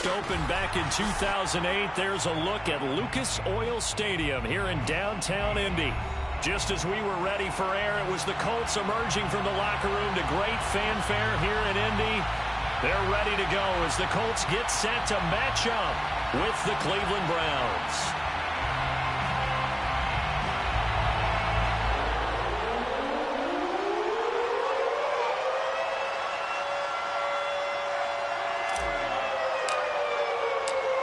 opened back in 2008. There's a look at Lucas Oil Stadium here in downtown Indy. Just as we were ready for air, it was the Colts emerging from the locker room to great fanfare here in Indy. They're ready to go as the Colts get set to match up with the Cleveland Browns.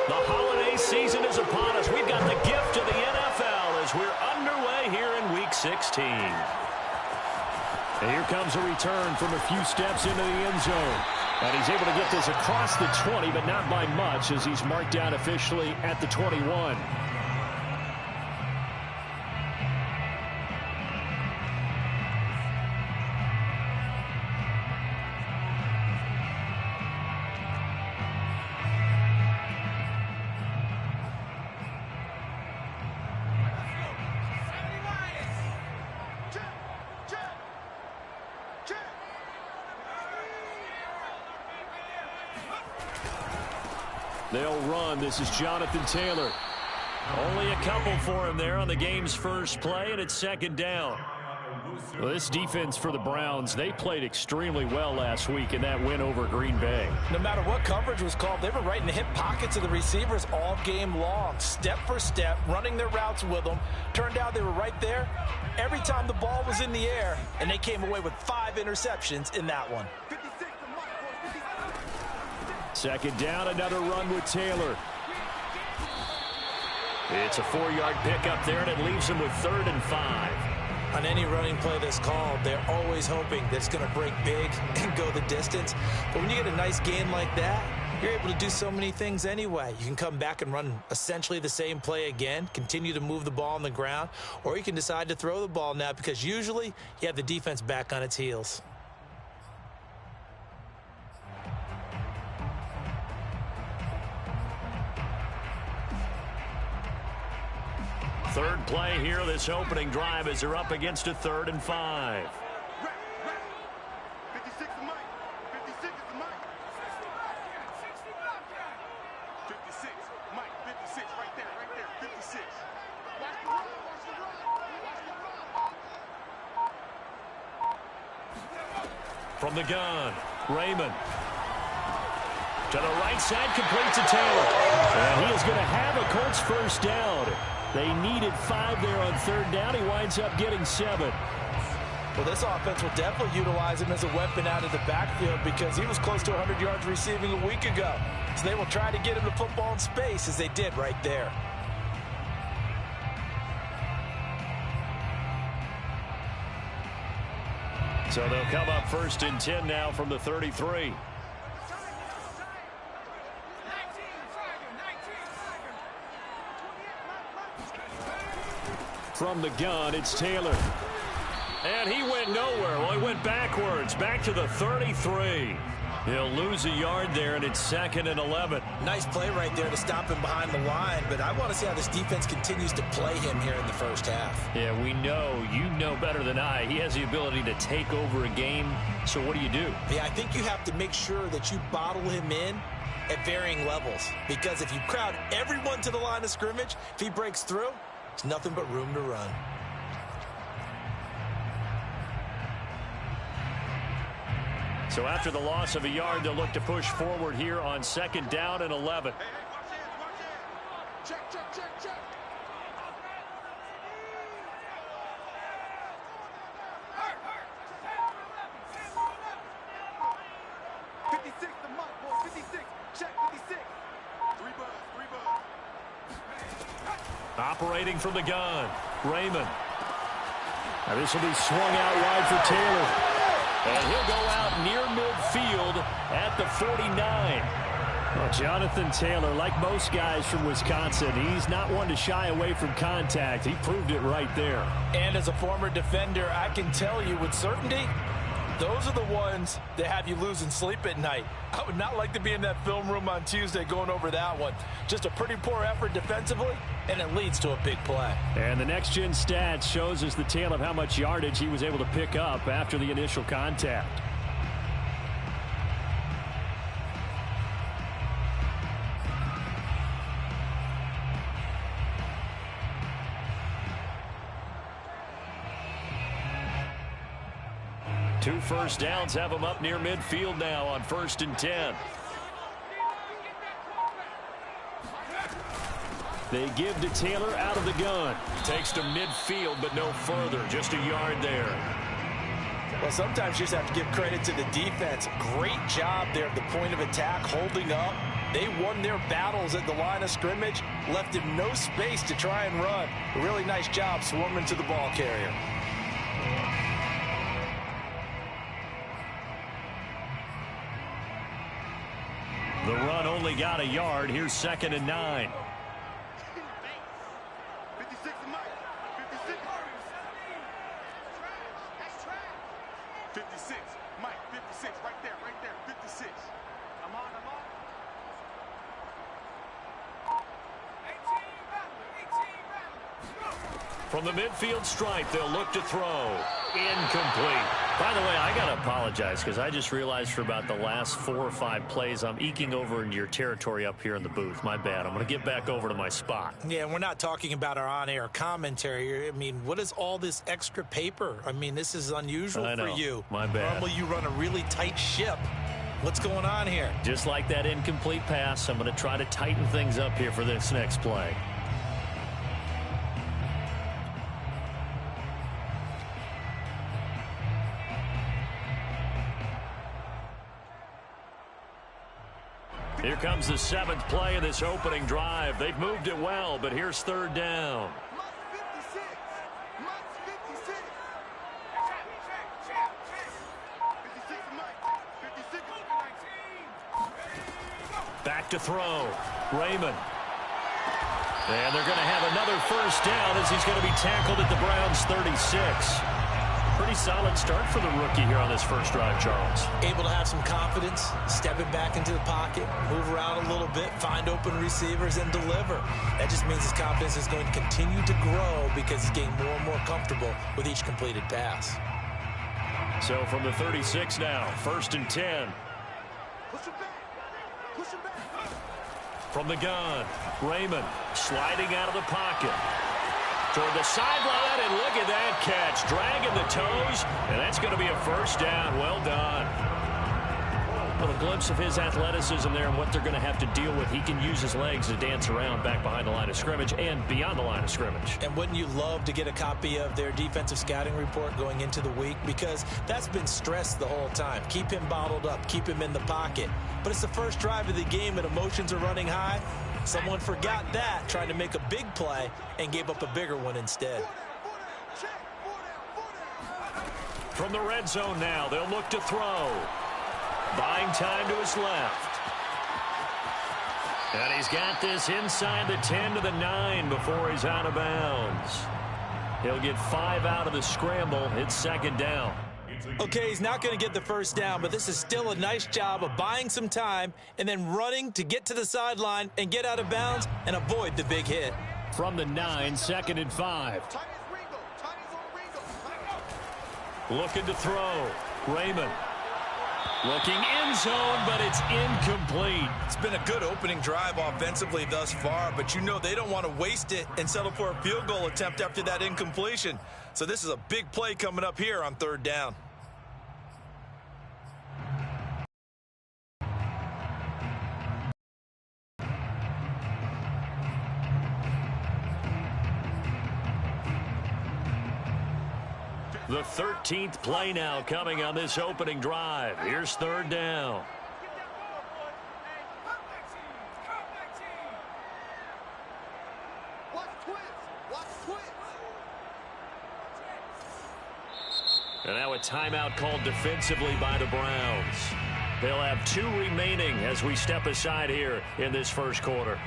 The holiday season is upon us. We've got the gift of the NFL as we're underway here in Week 16. And here comes a return from a few steps into the end zone. And he's able to get this across the 20, but not by much as he's marked down officially at the 21. They'll run. This is Jonathan Taylor. Only a couple for him there on the game's first play, and it's second down. Well, this defense for the Browns, they played extremely well last week in that win over Green Bay. No matter what coverage was called, they were right in the hip pockets of the receivers all game long. Step for step, running their routes with them. Turned out they were right there every time the ball was in the air, and they came away with 5 interceptions in that one. Second down, another run with Taylor. It's a 4-yard pickup there, and it leaves him with 3rd and 5. On any running play that's called, they're always hoping that it's going to break big and go the distance. But when you get a nice gain like that, you're able to do so many things anyway. You can come back and run essentially the same play again, continue to move the ball on the ground, or you can decide to throw the ball now because usually you have the defense back on its heels. Third play here, this opening drive as they're up against a 3rd and 5. 56 is Mike. 56 is Mike. 56, Mike. 56, right there, 56. Watch the run, watch the run, watch the run. From the gun, Raymond. To the right side, complete to Taylor. And he is going to have a Colts first down. They needed 5 there on 3rd down. He winds up getting 7. Well, this offense will definitely utilize him as a weapon out of the backfield because he was close to 100 yards receiving a week ago. So they will try to get him the football in space as they did right there. So they'll come up 1st and 10 now from the 33. From the gun, it's Taylor. And he went nowhere. Well, he went backwards, back to the 33. He'll lose a yard there, and it's 2nd and 11. Nice play right there to stop him behind the line, but I want to see how this defense continues to play him here in the first half. Yeah, we know, you know better than I, he has the ability to take over a game. So what do you do? Yeah, I think you have to make sure that you bottle him in at varying levels, because if you crowd everyone to the line of scrimmage, if he breaks through, it's nothing but room to run. So after the loss of a yard, they'll look to push forward here on 2nd down and 11. Hey, watch hands, watch hands. Check, check, check, check. Operating from the gun, Raymond. Now this will be swung out wide for Taylor. And he'll go out near midfield at the 49. Well, Jonathan Taylor, like most guys from Wisconsin, he's not one to shy away from contact. He proved it right there. And as a former defender, I can tell you with certainty, those are the ones that have you losing sleep at night. I would not like to be in that film room on Tuesday going over that one. Just a pretty poor effort defensively, and it leads to a big play. And the next-gen stats shows us the tale of how much yardage he was able to pick up after the initial contact. 2 first downs have them up near midfield now on 1st and 10. They give to Taylor out of the gun. Takes to midfield, but no further. Just a yard there. Well, sometimes you just have to give credit to the defense. Great job there at the point of attack, holding up. They won their battles at the line of scrimmage, left him no space to try and run. A really nice job swarming to the ball carrier. The run only got a yard. Here's 2nd and 9. 56 Mike. 56. 56. Mike, 56. Right there, right there. 56. I'm on. From the midfield stripe, they'll look to throw. Incomplete. By the way, I got to apologize because I just realized for about the last 4 or 5 plays, I'm eking over into your territory up here in the booth. My bad. I'm going to get back over to my spot. Yeah, and we're not talking about our on-air commentary. I mean, what is all this extra paper? I mean, this is unusual for you. My bad. Normally you run a really tight ship. What's going on here? Just like that incomplete pass, I'm going to try to tighten things up here for this next play. Here comes the 7th play of this opening drive. They've moved it well, but here's 3rd down. Back to throw. Raymond. And they're going to have another 1st down as he's going to be tackled at the Browns' 36. Pretty solid start for the rookie here on this first drive, Charles. Able to have some confidence, stepping back into the pocket, move around a little bit, find open receivers, and deliver. That just means his confidence is going to continue to grow because he's getting more and more comfortable with each completed pass. So from the 36 now, 1st and 10. Push him back. Push him back. From the gun, Raymond sliding out of the pocket. Toward the sideline, and look at that catch. Dragging the toes, and that's going to be a 1st down. Well done. Well, a glimpse of his athleticism there and what they're going to have to deal with. He can use his legs to dance around back behind the line of scrimmage and beyond the line of scrimmage. And wouldn't you love to get a copy of their defensive scouting report going into the week? Because that's been stressed the whole time. Keep him bottled up. Keep him in the pocket. But it's the first drive of the game and emotions are running high. Someone forgot that, trying to make a big play, and gave up a bigger one instead. From the red zone now, they'll look to throw. Buying time to his left. And he's got this inside the 10 to the 9 before he's out of bounds. He'll get 5 out of the scramble. It's 2nd down. Okay, he's not going to get the 1st down, but this is still a nice job of buying some time and then running to get to the sideline and get out of bounds and avoid the big hit. From the 9, 2nd and 5. Looking to throw. Raymond. Looking end zone, but it's incomplete. It's been a good opening drive offensively thus far, but you know they don't want to waste it and settle for a field goal attempt after that incompletion. So this is a big play coming up here on 3rd down. The 13th play now coming on this opening drive. Here's 3rd down. And now a timeout called defensively by the Browns. They'll have 2 remaining as we step aside here in this first quarter.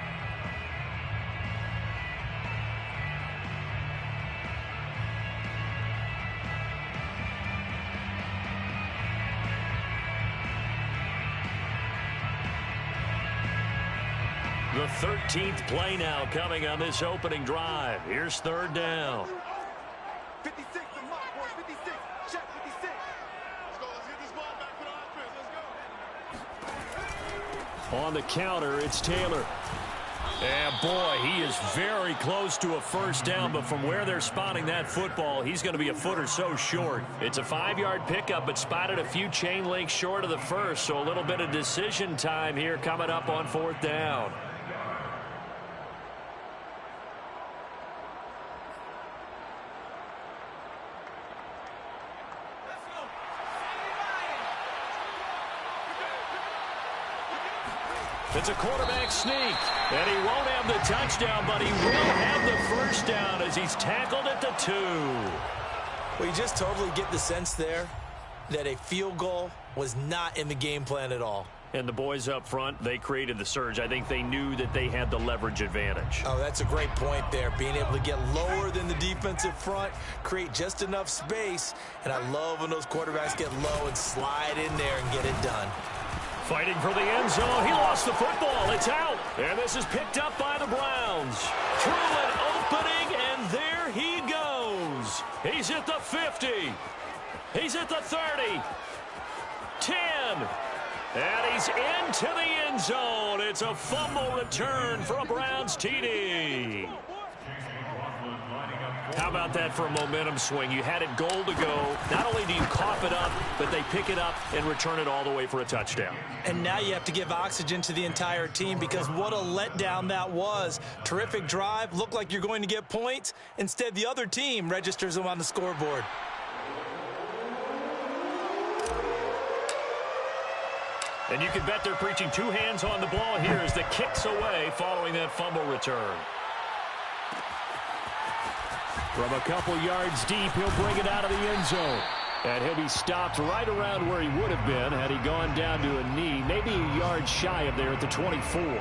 The 13th play now coming on this opening drive. Here's 3rd down. 56 to Mike, boy, 56. Check 56. Let's go. Let's get this ball back for the offense. Let's go. On the counter, it's Taylor. And boy, he is very close to a first down, but from where they're spotting that football, he's going to be a foot or so short. It's a 5-yard pickup, but spotted a few chain links short of the first, so a little bit of decision time here coming up on 4th down. It's a quarterback sneak, and he won't have the touchdown, but he will have the first down as he's tackled at the 2. Well, you just totally get the sense there that a field goal was not in the game plan at all. And the boys up front, they created the surge. I think they knew that they had the leverage advantage. Oh, that's a great point there. Being able to get lower than the defensive front, create just enough space, and I love when those quarterbacks get low and slide in there and get it done. Fighting for the end zone. He lost the football. It's out. And this is picked up by the Browns. Through an opening, and there he goes. He's at the 50. He's at the 30. 10. And he's into the end zone. It's a fumble return for a Browns TD. How about that for a momentum swing? You had it goal to go. Not only do you cough it up, but they pick it up and return it all the way for a touchdown. And now you have to give oxygen to the entire team because what a letdown that was. Terrific drive. Looked like you're going to get points. Instead, the other team registers them on the scoreboard. And you can bet they're preaching 2 hands on the ball here as the kick's away following that fumble return. From a couple yards deep, he'll bring it out of the end zone. And he'll be stopped right around where he would have been had he gone down to a knee, maybe a yard shy of there at the 24.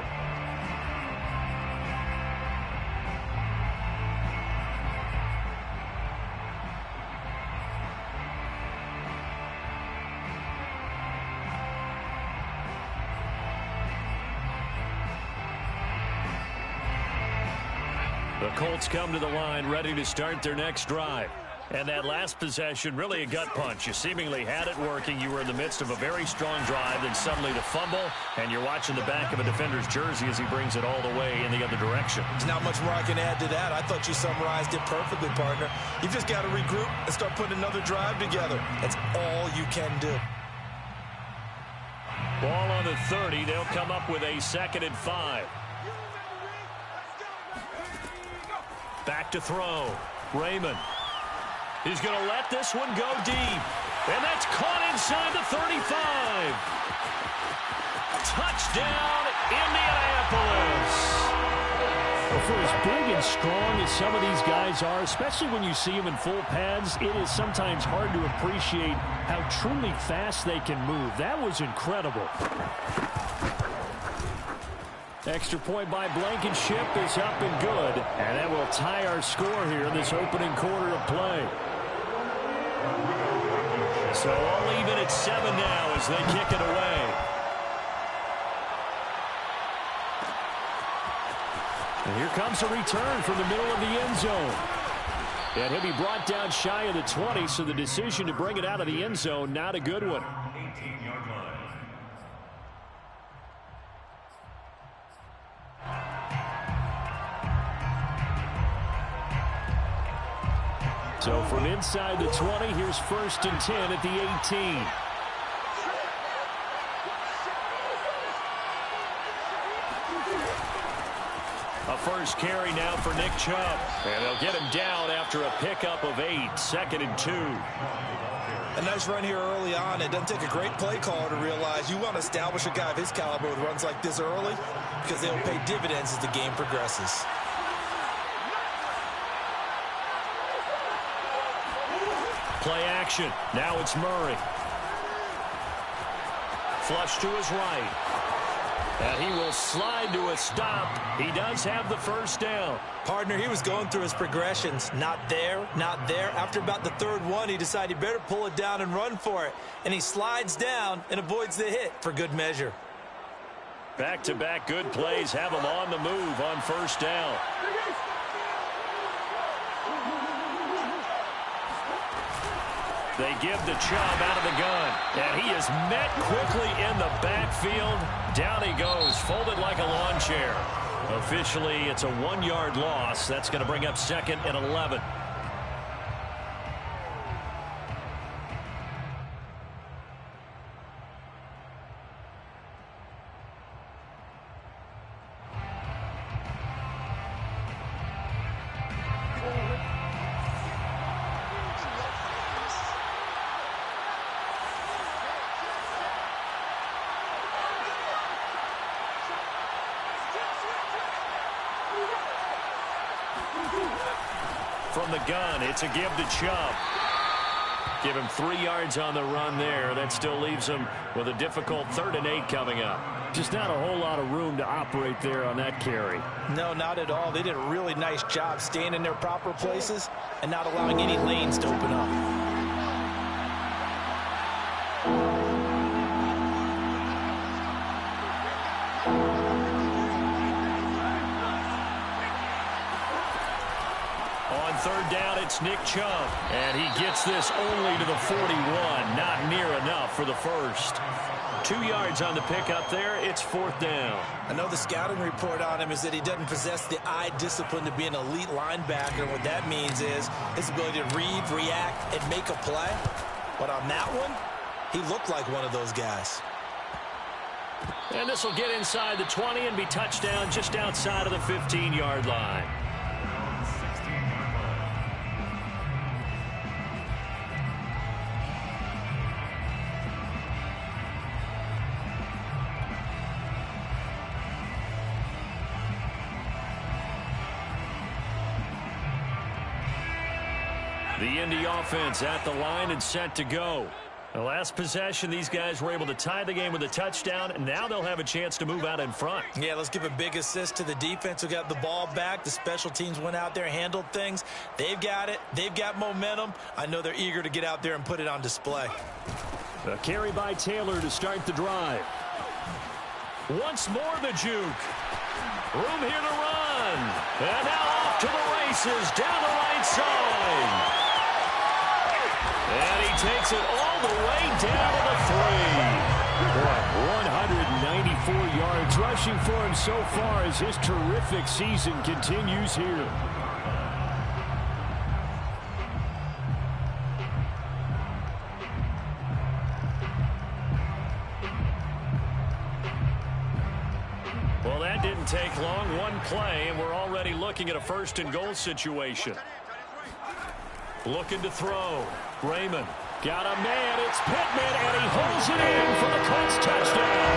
The Colts come to the line ready to start their next drive. And that last possession, really a gut punch. You seemingly had it working. You were in the midst of a very strong drive, then suddenly the fumble, and you're watching the back of a defender's jersey as he brings it all the way in the other direction. There's not much more I can add to that. I thought you summarized it perfectly, partner. You've just got to regroup and start putting another drive together. That's all you can do. Ball on the 30. They'll come up with a 2nd and 5. Back to throw. Raymond. He's going to let this one go deep. And that's caught inside the 35. Touchdown, Indianapolis. Well, for as big and strong as some of these guys are, especially when you see them in full pads, it is sometimes hard to appreciate how truly fast they can move. That was incredible. Extra point by Blankenship is up and good. And that will tie our score here in this opening quarter of play. So all even at 7 now as they kick it away. And here comes a return from the middle of the end zone. And he'll be brought down shy of the 20, so the decision to bring it out of the end zone, not a good one. 18-yard line. So from inside the 20, here's 1st and 10 at the 18. A first carry now for Nick Chubb. And they'll get him down after a pickup of 8, 2nd and 2. A nice run here early on. It doesn't take a great play caller to realize you want to establish a guy of his caliber with runs like this early because they'll pay dividends as the game progresses. Play action. Now it's Murray. Flush to his right. And he will slide to a stop. He does have the first down. Partner, he was going through his progressions. Not there, not there. After about the 3rd one, he decided he better pull it down and run for it. And he slides down and avoids the hit for good measure. Back-to-back good plays have him on the move on 1st down. They give the Chubb out of the gun. And he is met quickly in the backfield. Down he goes, folded like a lawn chair. Officially, it's a 1-yard loss. That's going to bring up 2nd and 11. From the gun, it's a give to Chubb. Give him 3 yards on the run there. That still leaves him with a difficult 3rd and 8 coming up. Just not a whole lot of room to operate there on that carry. No, not at all. They did a really nice job staying in their proper places and not allowing any lanes to open up. On 3rd down, it's Nick Chubb. And he gets this only to the 41. Not near enough for the first. 2 yards on the pickup there. It's 4th down. I know the scouting report on him is that he doesn't possess the eye discipline to be an elite linebacker. And what that means is his ability to read, react, and make a play. But on that one, he looked like one of those guys. And this will get inside the 20 and be touchdown just outside of the 15-yard line. The Indy offense at the line and set to go. The last possession, these guys were able to tie the game with a touchdown, and now they'll have a chance to move out in front. Yeah, let's give a big assist to the defense who got the ball back. The special teams went out there, handled things. They've got it. They've got momentum. I know they're eager to get out there and put it on display. A carry by Taylor to start the drive. Once more the juke. Room here to run. And now off to the races down the right side. And he takes it all the way down to the 3. Boy, 194 yards rushing for him so far as his terrific season continues here. Well, that didn't take long. One play, and we're already looking at a 1st and goal situation. Looking to throw. Raymond got a man. It's Pittman, and he holds it in for the Colts touchdown.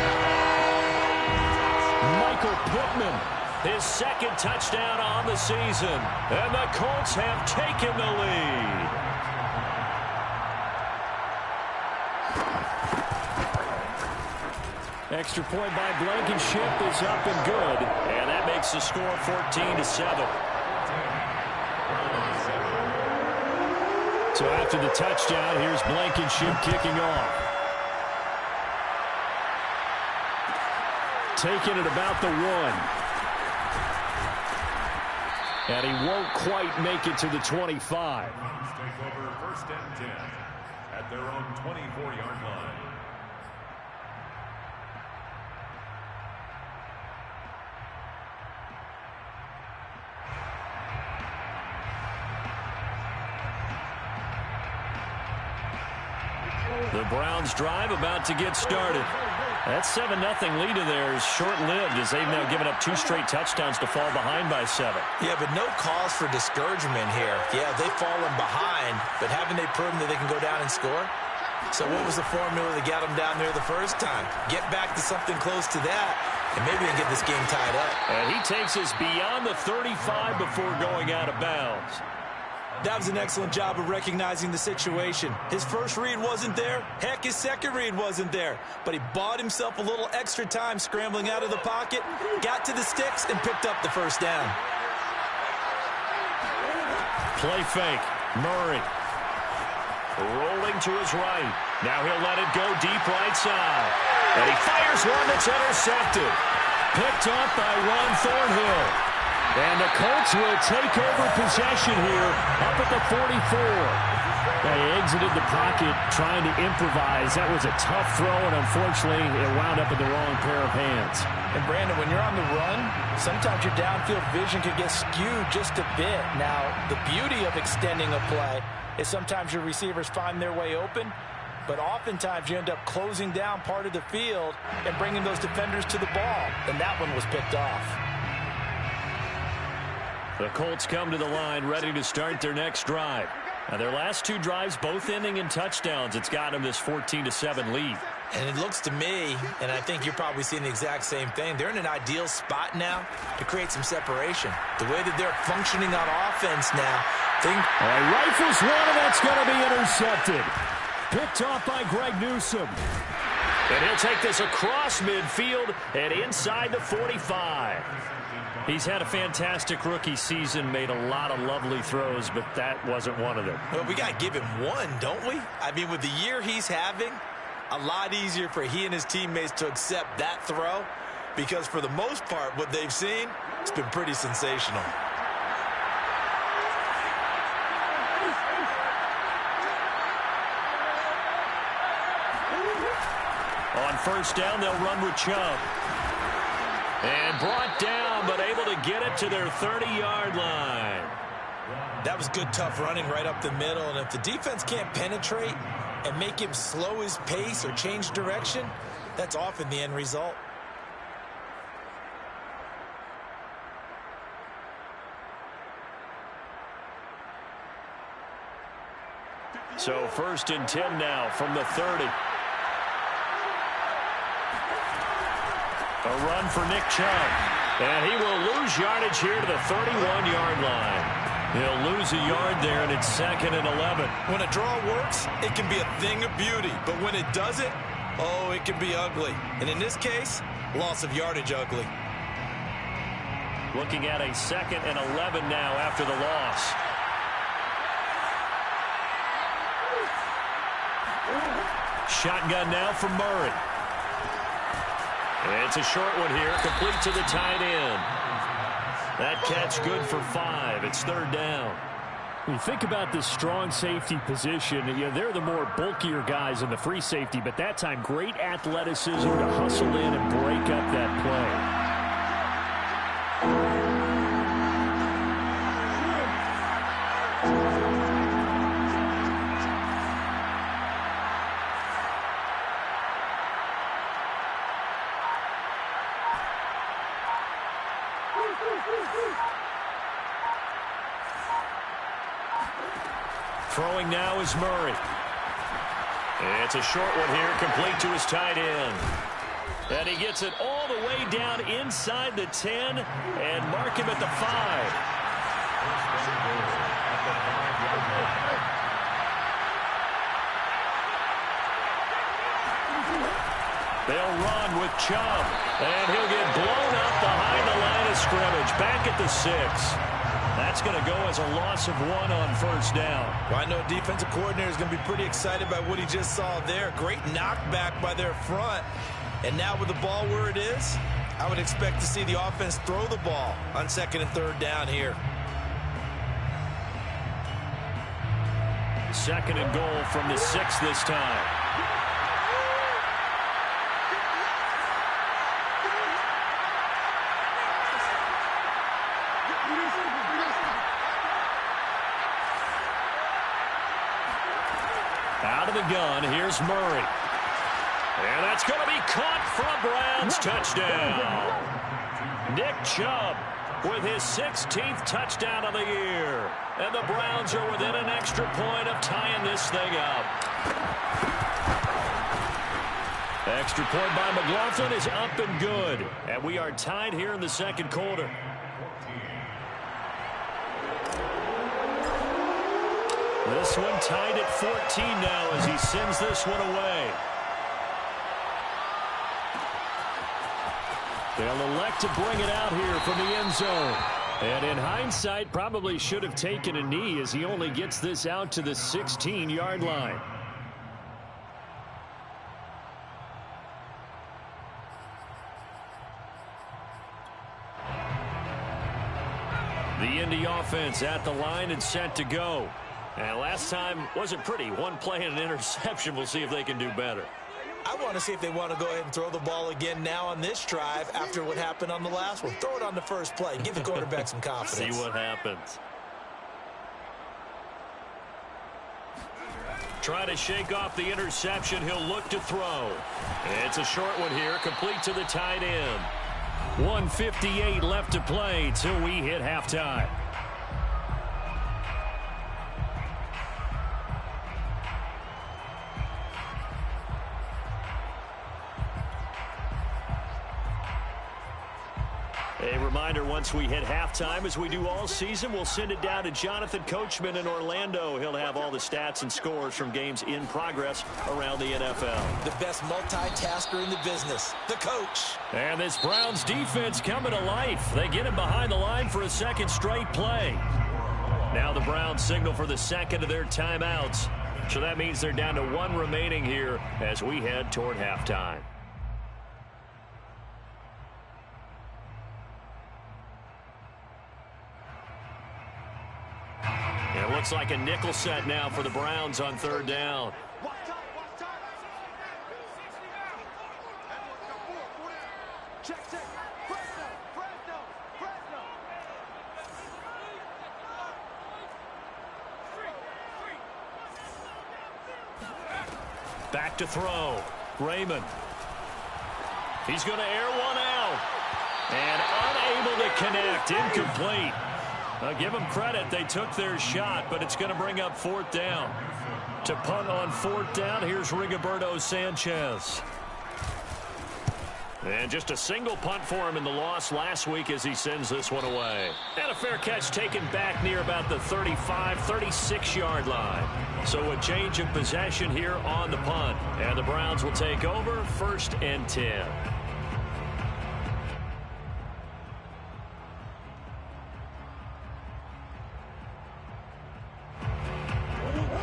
Michael Pittman, his 2nd touchdown on the season. And the Colts have taken the lead. Extra point by Blankenship is up and good. And that makes the score 14-7. So after the touchdown, here's Blankenship kicking off. Taking it about the 1. And he won't quite make it to the 25. Take over 1st and 10 at their own 24-yard line. The Browns drive about to get started. That 7-0 lead of theirs short-lived as they've now given up 2 straight touchdowns to fall behind by 7. Yeah, but no cause for discouragement here. Yeah, they've fallen behind, but haven't they proven that they can go down and score? So what was the formula that got them down there the first time? Get back to something close to that, and maybe they can get this game tied up. And he takes us beyond the 35 before going out of bounds. That was an excellent job of recognizing the situation. His first read wasn't there. Heck, his second read wasn't there. But he bought himself a little extra time scrambling out of the pocket, got to the sticks, and picked up the 1st down. Play fake. Murray. Rolling to his right. Now he'll let it go deep right side. And he fires one that's intercepted. Picked up by Ron Thornhill. And the Colts will take over possession here up at the 44. They exited the pocket trying to improvise. That was a tough throw, and unfortunately, it wound up in the wrong pair of hands. And, Brandon, when you're on the run, sometimes your downfield vision can get skewed just a bit. Now, the beauty of extending a play is sometimes your receivers find their way open, but oftentimes you end up closing down part of the field and bringing those defenders to the ball, and that one was picked off. The Colts come to the line ready to start their next drive. Now, their last two drives, both ending in touchdowns. It's got them this 14-7 lead. And it looks to me, and I think you're probably seeing the exact same thing, they're in an ideal spot now to create some separation. The way that they're functioning on offense now. Rifles one, and that's going to be intercepted. Picked off by Greg Newsome. And he'll take this across midfield and inside the 45. He's had a fantastic rookie season, made a lot of lovely throws, but that wasn't one of them. Well, we got to give him one, don't we? I mean, with the year he's having, a lot easier for he and his teammates to accept that throw because for the most part, what they've seen, it's been pretty sensational. On first down, they'll run with Chubb. And brought down, but able to get it to their 30-yard line. That was good, tough running right up the middle. And if the defense can't penetrate and make him slow his pace or change direction, that's often the end result. So 1st and 10 now from the 30. A run for Nick Chubb. And he will lose yardage here to the 31-yard line. He'll lose a yard there, and it's 2nd and 11. When a draw works, it can be a thing of beauty. But when it doesn't, oh, it can be ugly. And in this case, loss of yardage ugly. Looking at a 2nd and 11 now after the loss. Shotgun now from Murray. It's a short one here, complete to the tight end. That catch good for 5. It's 3rd down. When you think about this strong safety position, they're the more bulkier guys in the free safety, but that time great athleticism to hustle in and break up that play. Throwing now is Murray. It's a short one here, complete to his tight end. And he gets it all the way down inside the 10 and mark him at the 5. They'll run with Chubb, and he'll get blown up behind the line of scrimmage, back at the 6. That's going to go as a loss of 1 on 1st down. Well, I know defensive coordinator is going to be pretty excited by what he just saw there. Great knockback by their front. And now with the ball where it is, I would expect to see the offense throw the ball on 2nd and 3rd down here. 2nd and goal from the 6 this time. Out of the gun, here's Murray. And that's going to be caught for a Browns touchdown. Nick Chubb with his 16th touchdown of the year. And the Browns are within an extra point of tying this thing up. Extra point by McLaughlin is up and good. And we are tied here in the 2nd quarter. This one tied at 14 now as he sends this one away. They'll elect to bring it out here from the end zone. And in hindsight, probably should have taken a knee as he only gets this out to the 16-yard line. The Indy offense at the line and set to go. And last time wasn't pretty. One play and an interception. We'll see if they can do better. I want to see if they want to go ahead and throw the ball again now on this drive after what happened on the last one. Throw it on the first play. Give the quarterback some confidence. See what happens. Try to shake off the interception. He'll look to throw. It's a short one here, complete to the tight end. 1:58 left to play till we hit halftime. A reminder, once we hit halftime, as we do all season, we'll send it down to Jonathan Coachman in Orlando. He'll have all the stats and scores from games in progress around the NFL. The best multitasker in the business, the coach. And this Browns defense coming to life. They get him behind the line for a second straight play. Now the Browns signal for the second of their timeouts. So that means they're down to one remaining here as we head toward halftime. It looks like a nickel set now for the Browns on third down. Back to throw. Raymond. He's going to air one out. And unable to connect. Incomplete. Give them credit. They took their shot, but it's going to bring up fourth down. To punt on fourth down, here's Rigoberto Sanchez. And just a single punt for him in the loss last week as he sends this one away. And a fair catch taken back near about the 35, 36-yard line. So a change of possession here on the punt. And the Browns will take over 1st and 10.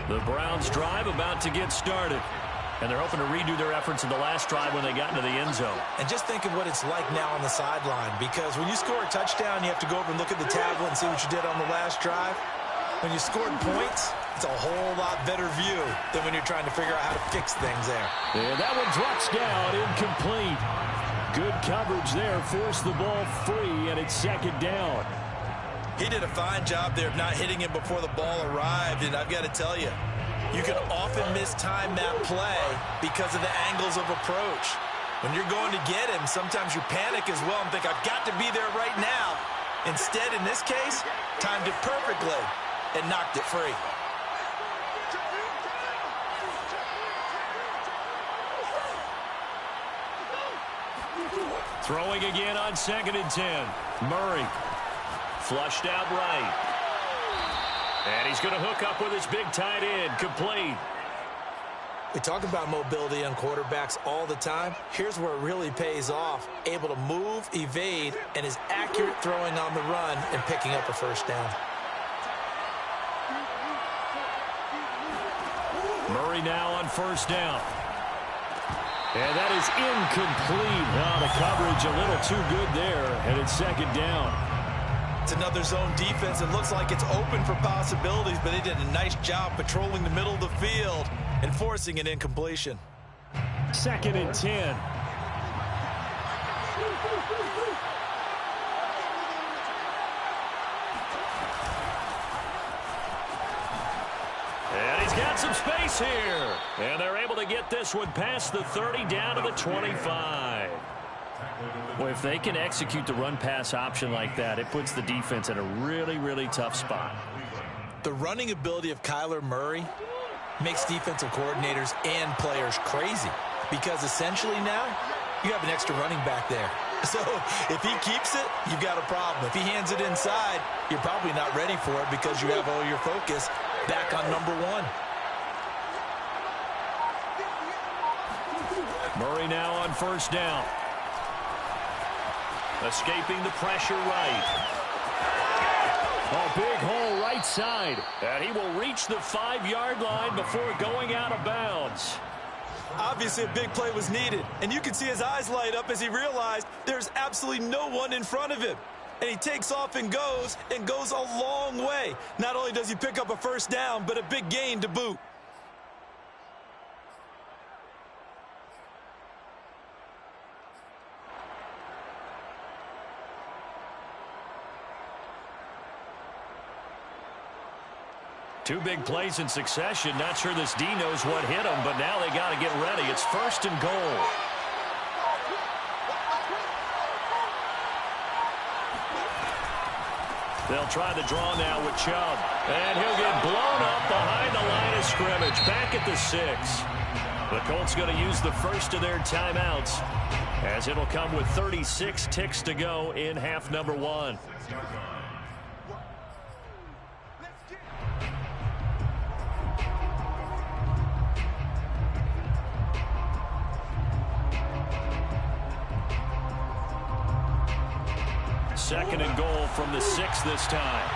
The Browns drive about to get started. And they're hoping to redo their efforts in the last drive when they got into the end zone. And just think of what it's like now on the sideline, because when you score a touchdown, you have to go over and look at the tablet and see what you did on the last drive. When you scored points, it's a whole lot better view than when you're trying to figure out how to fix things there. And that one drops down, incomplete. Good coverage there, forced the ball free, and it's second down. He did a fine job there of not hitting him before the ball arrived, and I've got to tell you, you can often mistime that play because of the angles of approach. When you're going to get him, sometimes you panic as well and think, I've got to be there right now. Instead, in this case, timed it perfectly and knocked it free. Throwing again on 2nd and 10. Murray. Flushed out right. And he's going to hook up with his big tight end. Complete. We talk about mobility on quarterbacks all the time. Here's where it really pays off. Able to move, evade, and is accurate throwing on the run and picking up a first down. Murray now on 1st down. And that is incomplete. Now the coverage a little too good there, and it's 2nd down. It's another zone defense. It looks like it's open for possibilities, but they did a nice job patrolling the middle of the field and forcing an incompletion. 2nd and 10. And he's got some space here. And they're able to get this one past the 30 down to the 25. Well, if they can execute the run-pass option like that, it puts the defense in a really, really tough spot. The running ability of Kyler Murray makes defensive coordinators and players crazy, because essentially now you have an extra running back there. So if he keeps it, you've got a problem. If he hands it inside, you're probably not ready for it because you have all your focus back on number one. Murray now on 1st down. Escaping the pressure right. Oh, big hole right side. And he will reach the 5-yard line before going out of bounds. Obviously, a big play was needed, and you can see his eyes light up as he realized there's absolutely no one in front of him. and he takes off and goes a long way. Not only does he pick up a first down, but a big gain to boot. Two big plays in succession. Not sure this D knows what hit him, but now they got to get ready. It's 1st and goal. They'll try the draw now with Chubb. And he'll get blown up behind the line of scrimmage. Back at the 6. The Colts going to use the first of their timeouts, as it'll come with 36 ticks to go in half number 1. Second and goal from the 6 this time.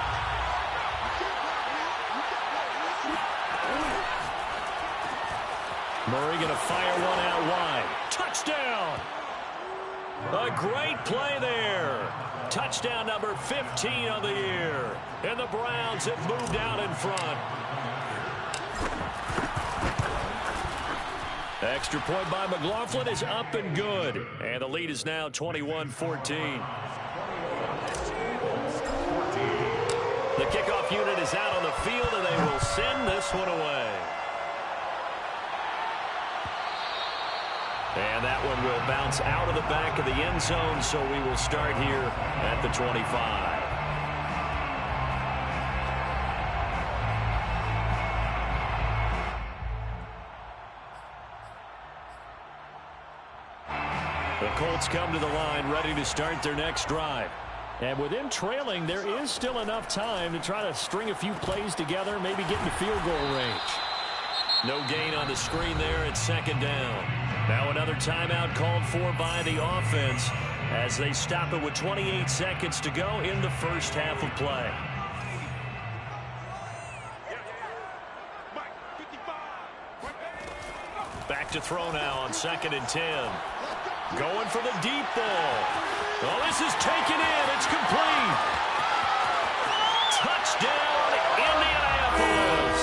Murray going to fire one out wide. Touchdown! A great play there. Touchdown number 15 of the year. And the Browns have moved out in front. Extra point by McLaughlin is up and good. And the lead is now 21-14. The kickoff unit is out on the field, and they will send this one away. And that one will bounce out of the back of the end zone, so we will start here at the 25. The Colts come to the line, ready to start their next drive. And with them trailing, there is still enough time to try to string a few plays together, maybe get into field goal range. No gain on the screen there. It's 2nd down. Now another timeout called for by the offense as they stop it with 28 seconds to go in the first half of play. Back to throw now on 2nd and 10. Going for the deep ball. Oh, this is taken in. It's complete. Touchdown, Indianapolis.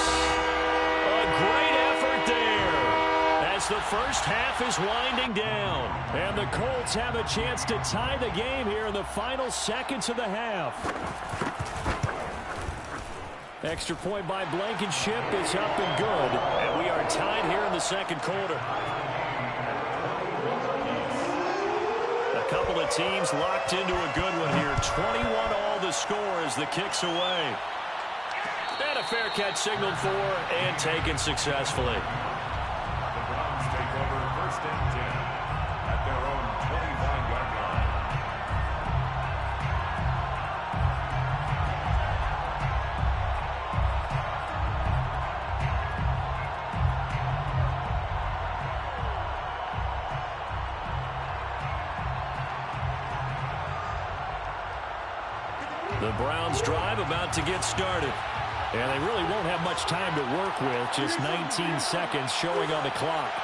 A great effort there as the first half is winding down. And the Colts have a chance to tie the game here in the final seconds of the half. Extra point by Blankenship is up and good. And we are tied here in the second quarter. Couple of teams locked into a good one here. 21-all the score as the kick's away. And a fair catch signaled for and taken successfully. The Browns take over 1st and 10 at their own 25-yard line. The Browns drive about to get started. And they really won't have much time to work with. Just 19 seconds showing on the clock.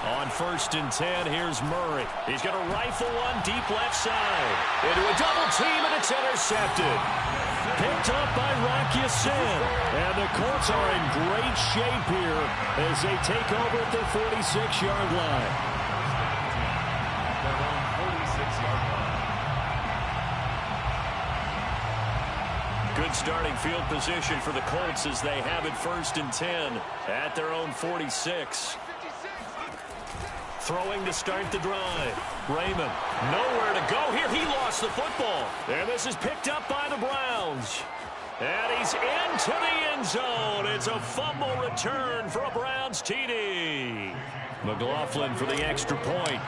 On 1st and 10, here's Murray. He's going to rifle one deep left side. Into a double team, and it's intercepted. Picked up by Rock Ya-Sin. And the Colts are in great shape here as they take over at their 46-yard line. Good starting field position for the Colts as they have it 1st and 10 at their own 46. Throwing to start the drive. Raymond, nowhere to go here. He lost the football. And this is picked up by the Browns. And he's into the end zone. It's a fumble return for a Browns TD. McLaughlin for the extra point.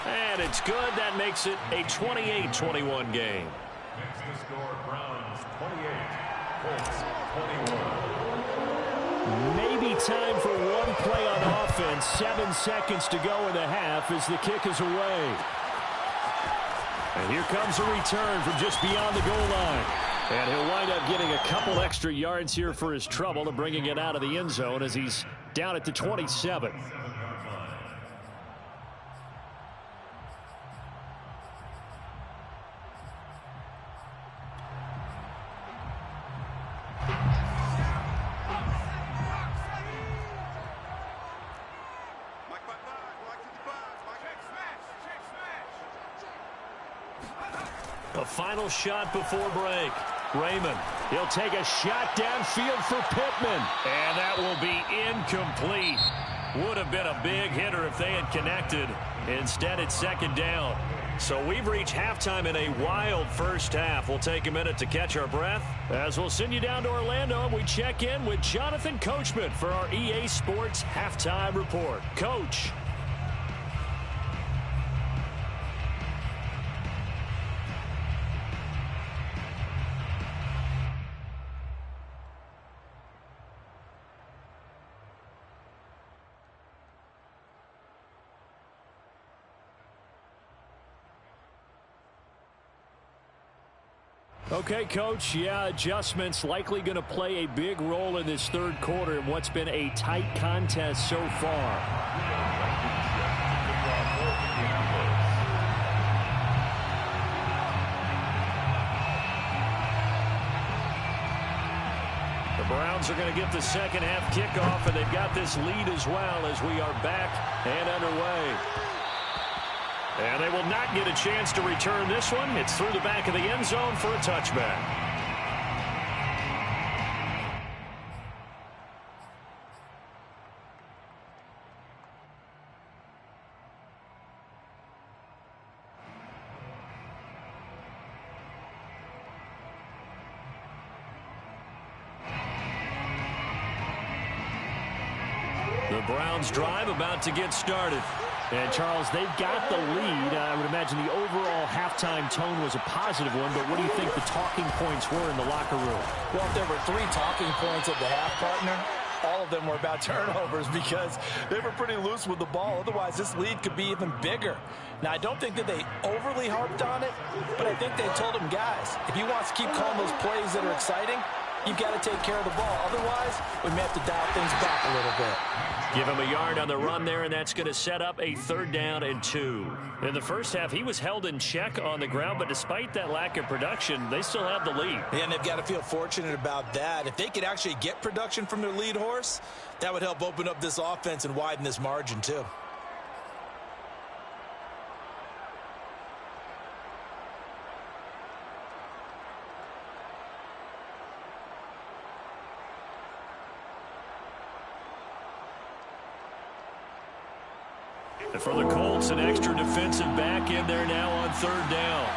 And it's good. That makes it a 28-21 game. Makes the score Browns 28, Colts 21. Maybe time for one play on offense. 7 seconds to go in the half as the kick is away. And here comes a return from just beyond the goal line. And he'll wind up getting a couple extra yards here for his trouble and bringing it out of the end zone as he's down at the 27. A final shot before break. Raymond, he'll take a shot downfield for Pittman. And that will be incomplete. Would have been a big hitter if they had connected. Instead, it's second down. So we've reached halftime in a wild first half. We'll take a minute to catch our breath as we'll send you down to Orlando and we check in with Jonathan Coachman for our EA Sports Halftime Report. Coach. Okay, Coach, yeah, adjustments likely going to play a big role in this third quarter in what's been a tight contest so far. The Browns are going to get the second half kickoff, and they've got this lead as well as we are back and underway. And they will not get a chance to return this one. It's through the back of the end zone for a touchback. The Browns drive about to get started. And, Charles, they've got the lead. I would imagine the overall halftime tone was a positive one, but what do you think the talking points were in the locker room? Well, if there were 3 talking points of the half, partner, all of them were about turnovers because they were pretty loose with the ball. Otherwise, this lead could be even bigger. Now, I don't think that they overly harped on it, but I think they told them, guys, if you want to keep calling those plays that are exciting, you've got to take care of the ball. Otherwise, we may have to dial things back a little bit. Give him a yard on the run there, and that's going to set up a 3rd down and 2. In the first half, he was held in check on the ground, but despite that lack of production, they still have the lead. And they've got to feel fortunate about that. If they could actually get production from their lead horse, that would help open up this offense and widen this margin, too. And for the Colts, an extra defensive back in there now on 3rd down.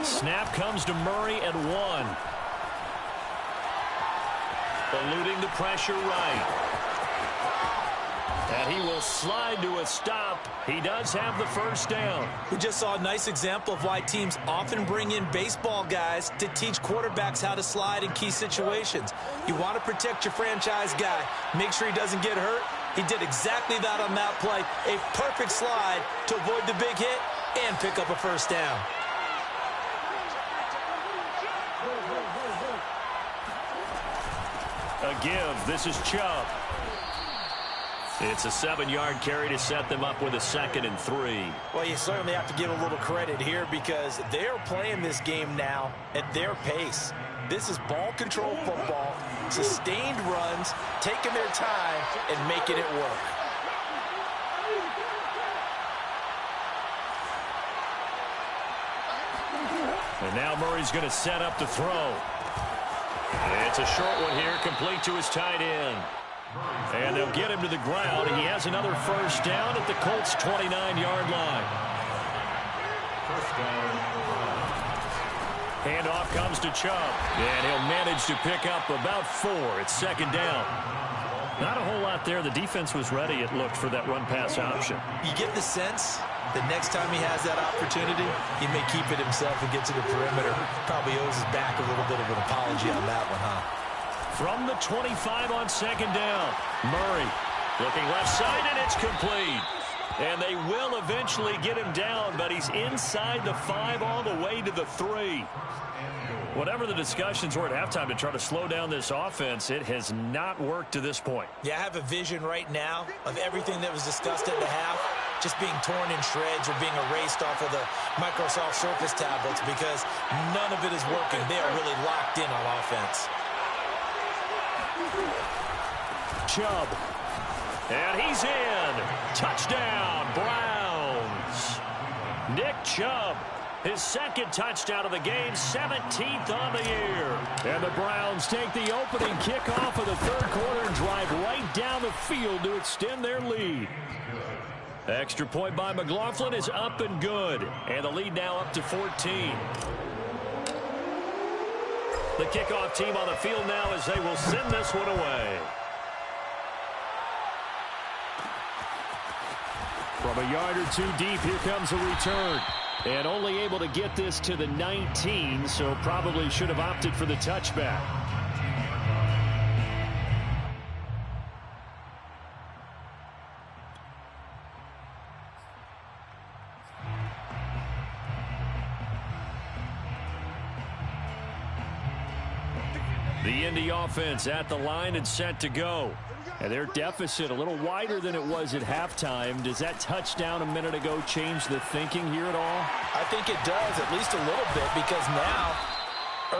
Snap comes to Murray at 1. Eluding the pressure right. And he will slide to a stop. He does have the 1st down. We just saw a nice example of why teams often bring in baseball guys to teach quarterbacks how to slide in key situations. You want to protect your franchise guy. Make sure he doesn't get hurt. He did exactly that on that play. A perfect slide to avoid the big hit and pick up a 1st down. A give. This is Chubb. It's a 7-yard carry to set them up with a 2nd and 3. Well, you certainly have to give a little credit here because they're playing this game now at their pace. This is ball control football, sustained runs, taking their time and making it work. And now Murray's going to set up to throw. It's a short one here, complete to his tight end. And they'll get him to the ground. He has another 1st down at the Colts' 29-yard line. Handoff comes to Chubb. And he'll manage to pick up about 4. It's 2nd down. Not a whole lot there. The defense was ready, it looked, for that run-pass option. You get the sense the next time he has that opportunity, he may keep it himself and get to the perimeter. Probably owes his back a little bit of an apology on that one, huh? From the 25 on second down, Murray looking left side, and it's complete. And they will eventually get him down, but he's inside the 5 all the way to the 3. Whatever the discussions were at halftime to try to slow down this offense, it has not worked to this point. Yeah, I have a vision right now of everything that was discussed at the half just being torn in shreds or being erased off of the Microsoft Surface tablets because none of it is working. They are really locked in on offense. Chubb. And he's in. Touchdown, Browns. Nick Chubb, his second touchdown of the game, 17th on the year. And the Browns take the opening kickoff of the third quarter and drive right down the field to extend their lead. Extra point by McLaughlin is up and good. And the lead now up to 14. The kickoff team on the field now as they will send this one away. From a yard or two deep, here comes a return. And only able to get this to the 19, so probably should have opted for the touchback. The Indy offense at the line and set to go. And their deficit a little wider than it was at halftime. Does that touchdown a minute ago change the thinking here at all? I think it does, at least a little bit, because now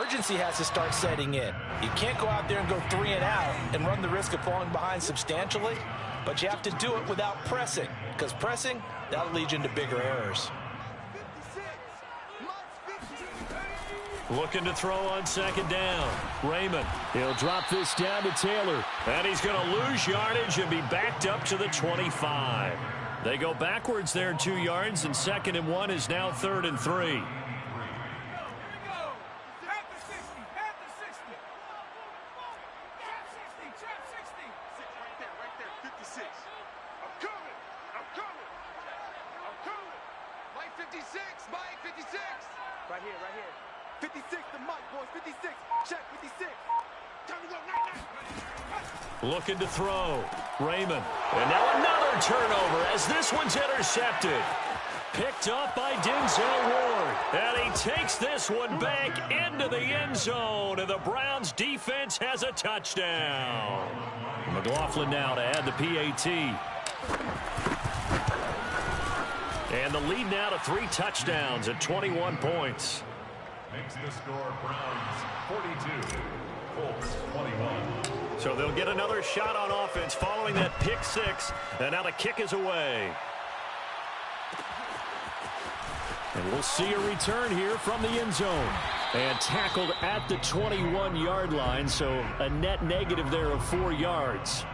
urgency has to start setting in. You can't go out there and go 3 and out and run the risk of falling behind substantially, but you have to do it without pressing, because pressing, that'll lead you into bigger errors. Looking to throw on second down. Raymond. He'll drop this down to Taylor. And he's going to lose yardage and be backed up to the 25. They go backwards there 2 yards, and 2nd and 1 is now 3rd and 3. Right here. 56, the mic, boys. 56. Check, 56. Time to go, 99. Looking to throw. Raymond. And now another turnover as this one's intercepted. Picked up by Denzel Ward. And he takes this one back into the end zone. And the Browns defense has a touchdown. McLaughlin now to add the PAT. And the lead now to 3 touchdowns at 21 points. Makes the score Browns 42, Colts 21. So they'll get another shot on offense following that pick 6. And now the kick is away. And we'll see a return here from the end zone. And tackled at the 21-yard line, so a net negative there of 4 yards.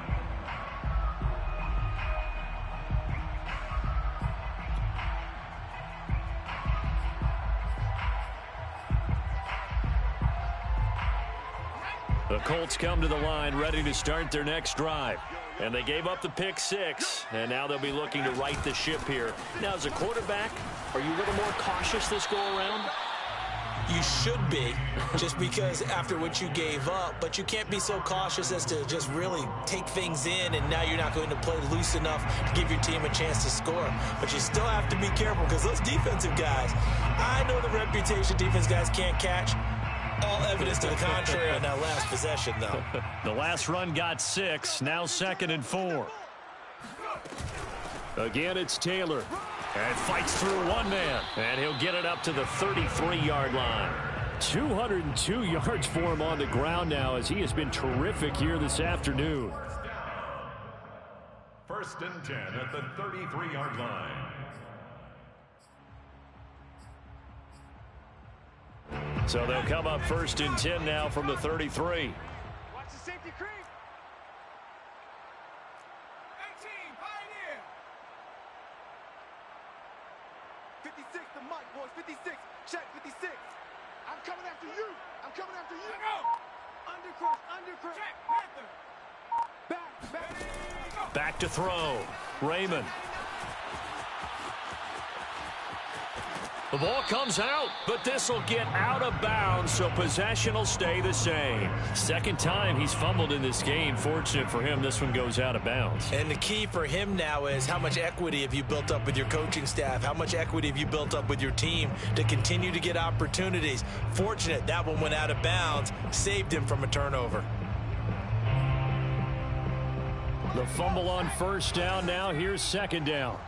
The Colts come to the line ready to start their next drive. And they gave up the pick 6, and now they'll be looking to right the ship here. Now, as a quarterback, are you a little more cautious this go-around? You should be, just because after what you gave up, but you can't be so cautious as to just really take things in, and now you're not going to play loose enough to give your team a chance to score. But you still have to be careful, because those defensive guys, I know the reputation defense guys can't catch. All evidence to the contrary on that last possession, though. The last run got 6, now 2nd and 4. Again, it's Taylor. And fights through one man. And he'll get it up to the 33-yard line. 202 yards for him on the ground now as he has been terrific here this afternoon. 1st and 10 at the 33-yard line. So they'll come up 1st and 10 now from the 33. Watch the safety creep. 18, Pioneer. 56, the mic, boys. 56. Check, 56. I'm coming after you. Undercross. Check, Panther. Back. Back to throw. Raymond. The ball comes out, but this will get out of bounds, so possession will stay the same. Second time he's fumbled in this game. Fortunate for him, this one goes out of bounds. And the key for him now is how much equity have you built up with your coaching staff? How much equity have you built up with your team to continue to get opportunities? Fortunate that one went out of bounds, saved him from a turnover. The fumble on first down. Now here's second down.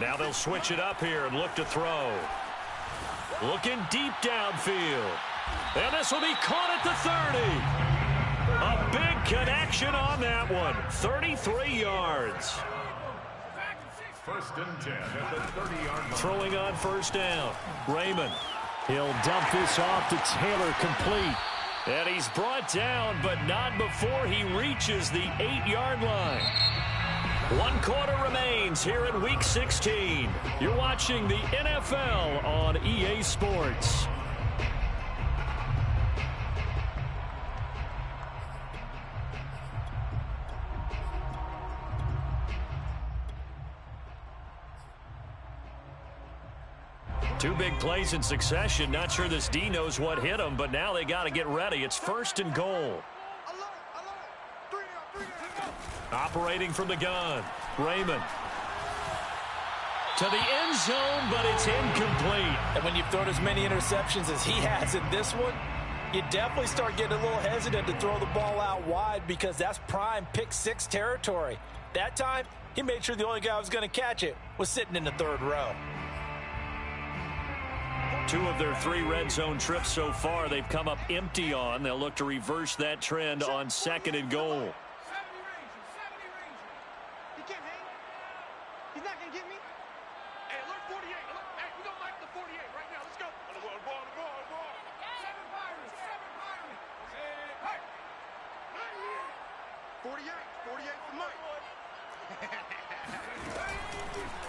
Now they'll switch it up here and look to throw. Looking deep downfield. And this will be caught at the 30. A big connection on that one. 33 yards. First and 10 at the 30-yard line. Throwing on first down. Raymond. He'll dump this off to Taylor, complete. And he's brought down, but not before he reaches the 8-yard line. 1 quarter remains here in Week 16. You're watching the NFL on EA Sports. Two big plays in succession. Not sure this D knows what hit him, but now they got to get ready. It's first and goal. Operating from the gun, Raymond. To the end zone, but it's incomplete. And when you've thrown as many interceptions as he has in this one, you definitely start getting a little hesitant to throw the ball out wide because that's prime pick six territory. That time, he made sure the only guy who was going to catch it was sitting in the third row. 2 of their 3 red zone trips so far, they've come up empty on. They'll look to reverse that trend on second and goal.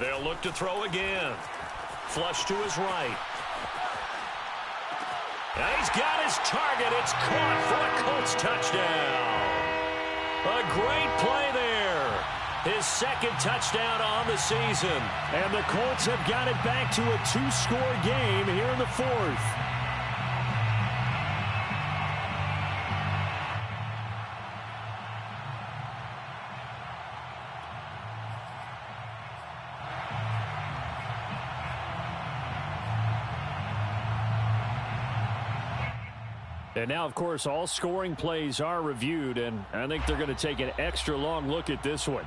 They'll look to throw again. Flush to his right. And he's got his target. It's caught for a Colts touchdown. A great play there. His second touchdown on the season. And the Colts have got it back to a 2-score game here in the 4th. And now, of course, all scoring plays are reviewed, and I think they're going to take an extra long look at this one.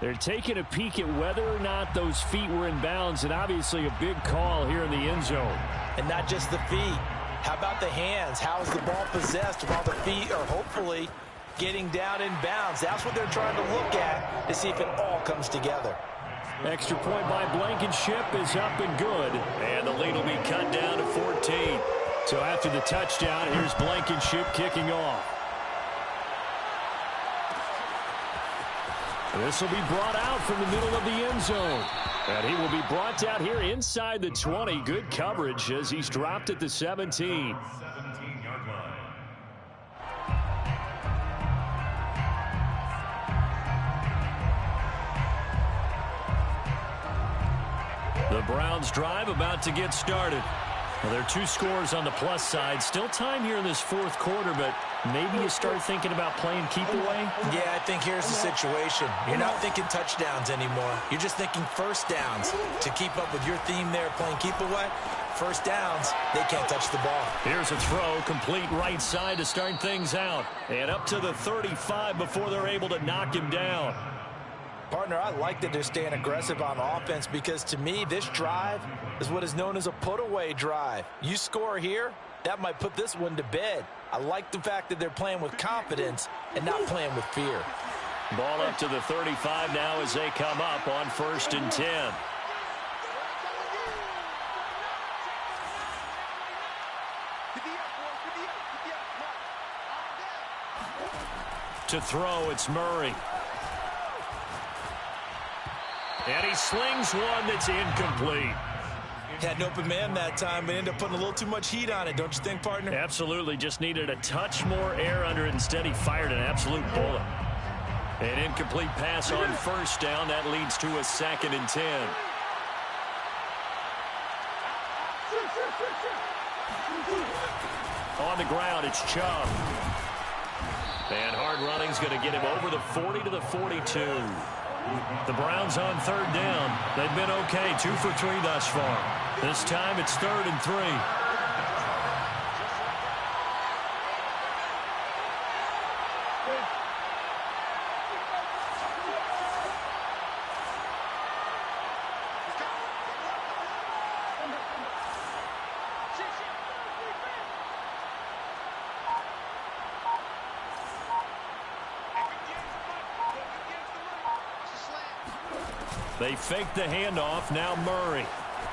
They're taking a peek at whether or not those feet were in bounds, and obviously a big call here in the end zone. And not just the feet. How about the hands? How is the ball possessed while the feet are hopefully getting down in bounds? That's what they're trying to look at to see if it all comes together. Extra point by Blankenship is up and good. And the lead will be cut down to 14. So after the touchdown, here's Blankenship kicking off. This will be brought out from the middle of the end zone. And he will be brought out here inside the 20. Good coverage as he's dropped at the 17. The Browns drive about to get started. Well, there are 2 scores on the plus side. Still time here in this 4th quarter, but maybe you start thinking about playing keep away? Yeah, I think here's the situation. You're not thinking touchdowns anymore. You're just thinking first downs. To keep up with your theme there, playing keep away, first downs, they can't touch the ball. Here's a throw, complete right side to start things out. And up to the 35 before they're able to knock him down. Partner, I like that they're staying aggressive on offense because to me, this drive is what is known as a put-away drive. You score here, that might put this one to bed. I like the fact that they're playing with confidence and not playing with fear. Ball up to the 35 now as they come up on 1st and 10. To throw, it's Murray. And he slings one that's incomplete. Had an open man that time, but ended up putting a little too much heat on it, don't you think, partner? Absolutely. Just needed a touch more air under it. Instead, he fired an absolute bullet. An incomplete pass on first down. That leads to a 2nd and 10. On the ground, it's Chubb. And hard running's going to get him over the 40 to the 42. The Browns on 3rd down. They've been okay, 2 for 3 thus far. This time it's 3rd and 3. They fake the handoff. Now Murray.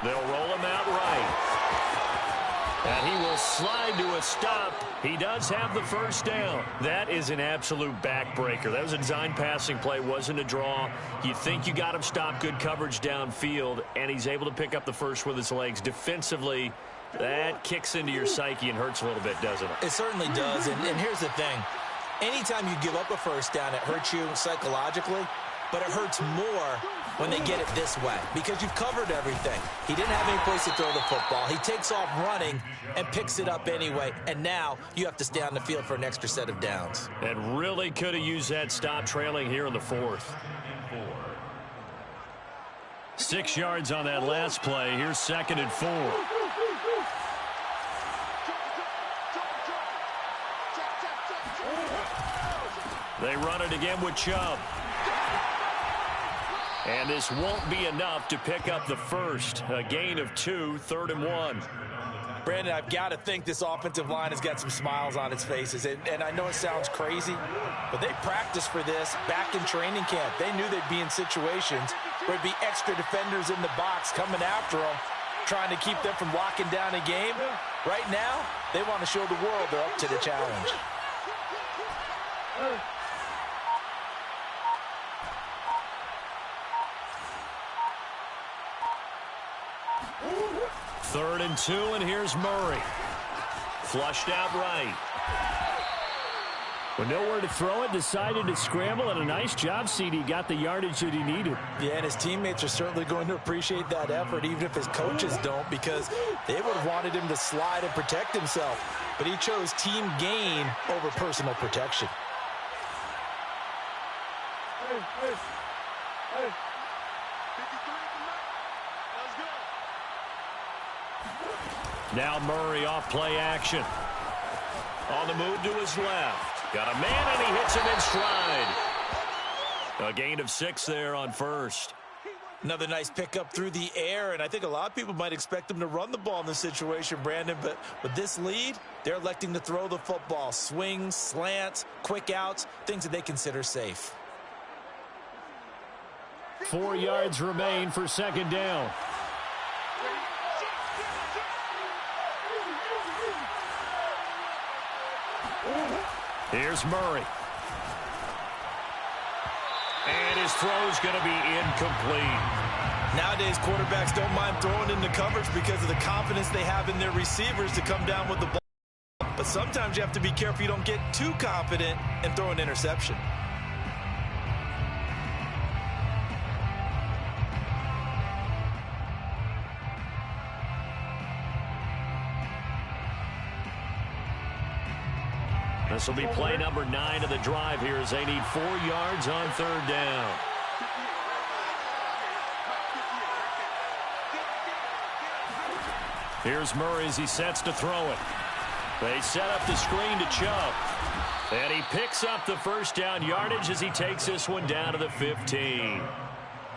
They'll roll him out right. And he will slide to a stop. He does have the first down. That is an absolute backbreaker. That was a design passing play. Wasn't a draw. You think you got him stopped. Good coverage downfield. And he's able to pick up the first with his legs. Defensively, that kicks into your psyche and hurts a little bit, doesn't it? It certainly does. And here's the thing. Anytime you give up a first down, it hurts you psychologically. But it hurts more when they get it this way because you've covered everything. He didn't have any place to throw the football. He takes off running and picks it up anyway. And now you have to stay on the field for an extra set of downs. And really could have used that stop trailing here in the 4th. 6 yards on that last play. Here's 2nd and 4. They run it again with Chubb. And this won't be enough to pick up the first. A gain of 2, 3rd and 1. Brandon, I've got to think this offensive line has got some smiles on its faces. And I know it sounds crazy, but they practiced for this back in training camp. They knew they'd be in situations where there'd be extra defenders in the box coming after them, trying to keep them from locking down a game. Right now, they want to show the world they're up to the challenge. 3rd and 2, and here's Murray. Flushed out right. With nowhere to throw it, decided to scramble, and a nice job, CD. Got the yardage that he needed. Yeah, and his teammates are certainly going to appreciate that effort, even if his coaches don't, because they would have wanted him to slide and protect himself. But he chose team gain over personal protection. Now Murray off play action. On the move to his left. Got a man, and he hits him in stride. A gain of 6 there on first. Another nice pickup through the air, and I think a lot of people might expect him to run the ball in this situation, Brandon, but with this lead, they're electing to throw the football. Swings, slants, quick outs, things that they consider safe. 4 yards remain for 2nd down. Here's Murray. And his throw's going to be incomplete. Nowadays, quarterbacks don't mind throwing into coverage because of the confidence they have in their receivers to come down with the ball. But sometimes you have to be careful you don't get too confident and throw an interception. This will be play number 9 of the drive here as they need 4 yards on 3rd down. Here's Murray as he sets to throw it. They set up the screen to Chubb. And he picks up the first down yardage as he takes this one down to the 15.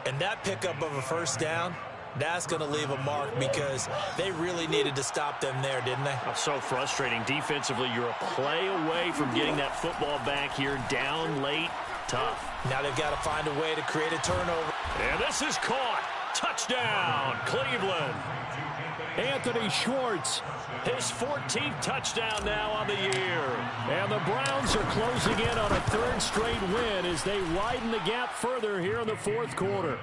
And that pickup of a first down, that's going to leave a mark because they really needed to stop them there, didn't they? Oh, so frustrating. Defensively, you're a play away from getting that football back here. Down late, tough. Now they've got to find a way to create a turnover. And this is caught. Touchdown, Cleveland. Anthony Schwartz, his 14th touchdown now on the year. And the Browns are closing in on a 3rd straight win as they widen the gap further here in the 4th quarter.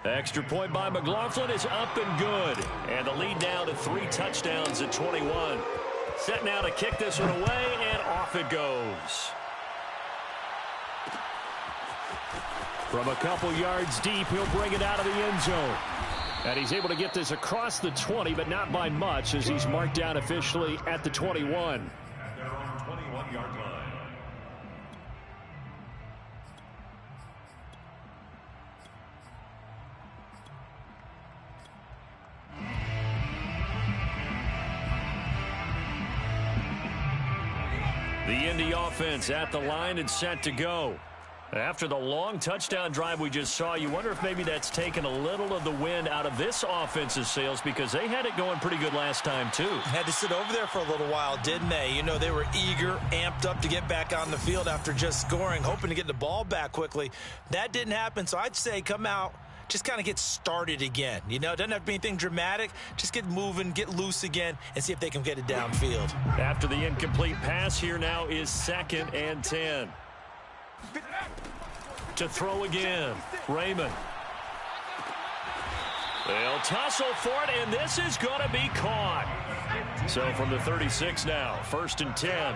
Extra point by McLaughlin is up and good. And the lead now to 3 touchdowns at 21. Set now to kick this one away, and off it goes. From a couple yards deep, he'll bring it out of the end zone. And he's able to get this across the 20, but not by much, as he's marked down officially at the 21. At their own 21-yard line. The Indy offense at the line and set to go. After the long touchdown drive we just saw, you wonder if maybe that's taken a little of the wind out of this offense's sails, because they had it going pretty good last time too. Had to sit over there for a little while, didn't they? You know, they were eager, amped up to get back on the field after just scoring, hoping to get the ball back quickly. That didn't happen, so I'd say come out, just kind of get started again. You know, it doesn't have to be anything dramatic. Just get moving, get loose again, and see if they can get it downfield. After the incomplete pass, here now is 2nd and 10. To throw again, Raymond. They'll tussle for it, and this is going to be caught. So from the 36 now, 1st and 10.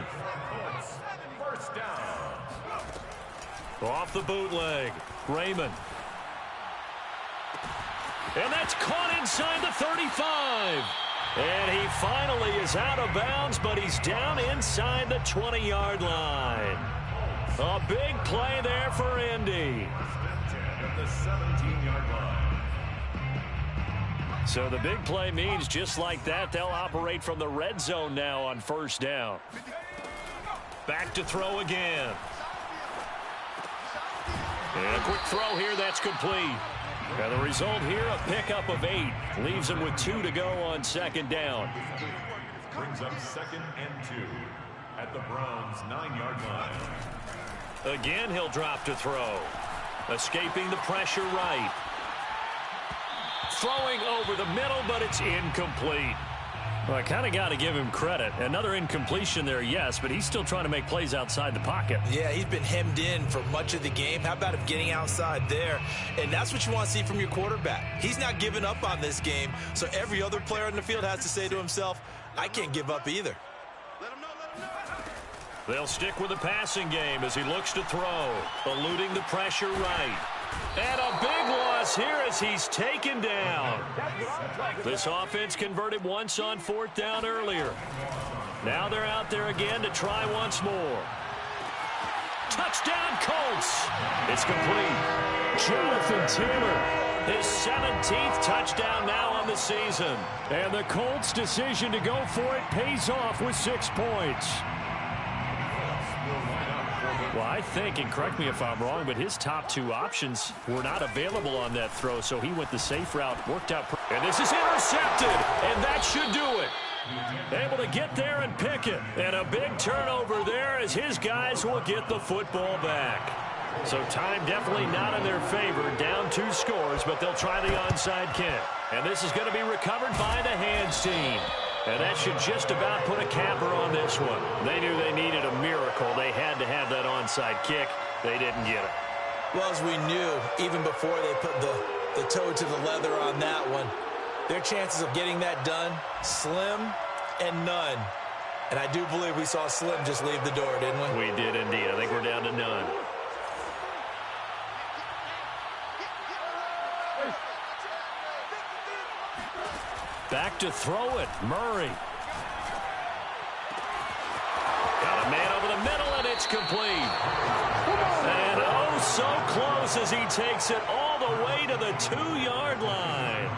First down. Off the bootleg, Raymond. And that's caught inside the 35. And he finally is out of bounds, but he's down inside the 20-yard line. A big play there for Indy. At the 17-yard line. So the big play means just like that, they'll operate from the red zone now on 1st down. Back to throw again. And a quick throw here, that's complete. And the result here, a pickup of 8. Leaves him with 2 to go on 2nd down. Brings up 2nd and 2 at the Browns' 9-yard line. Again, he'll drop to throw. Escaping the pressure right. Throwing over the middle, but it's incomplete. Well, I kind of got to give him credit. Another incompletion there, yes, but he's still trying to make plays outside the pocket. Yeah, he's been hemmed in for much of the game. How about him getting outside there? And that's what you want to see from your quarterback. He's not giving up on this game, so every other player on the field has to say to himself, I can't give up either. They'll stick with the passing game as he looks to throw, eluding the pressure right. And a big loss here as he's taken down. This offense converted once on 4th down earlier. Now they're out there again to try once more. Touchdown, Colts. It's complete. Jonathan Taylor, his 17th touchdown now on the season. And the Colts' decision to go for it pays off with 6 points. Well, I think, and correct me if I'm wrong, but his top 2 options were not available on that throw, so he went the safe route, worked out. And this is intercepted, and that should do it. Able to get there and pick it. And a big turnover there as his guys will get the football back. So time definitely not in their favor. Down 2 scores, but they'll try the onside kick. And this is going to be recovered by the hands team. And that should just about put a capper on this one. They knew they needed a miracle. They had to have that onside kick. They didn't get it. Well, as we knew, even before they put the toe to the leather on that one, their chances of getting that done, slim and none. And I do believe we saw Slim just leave the door, didn't we? We did indeed. I think we're down to none. Back to throw it, Murray. Got a man over the middle, and it's complete. And oh, so close as he takes it all the way to the 2-yard line.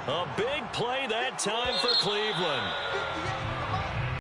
A big play that time for Cleveland.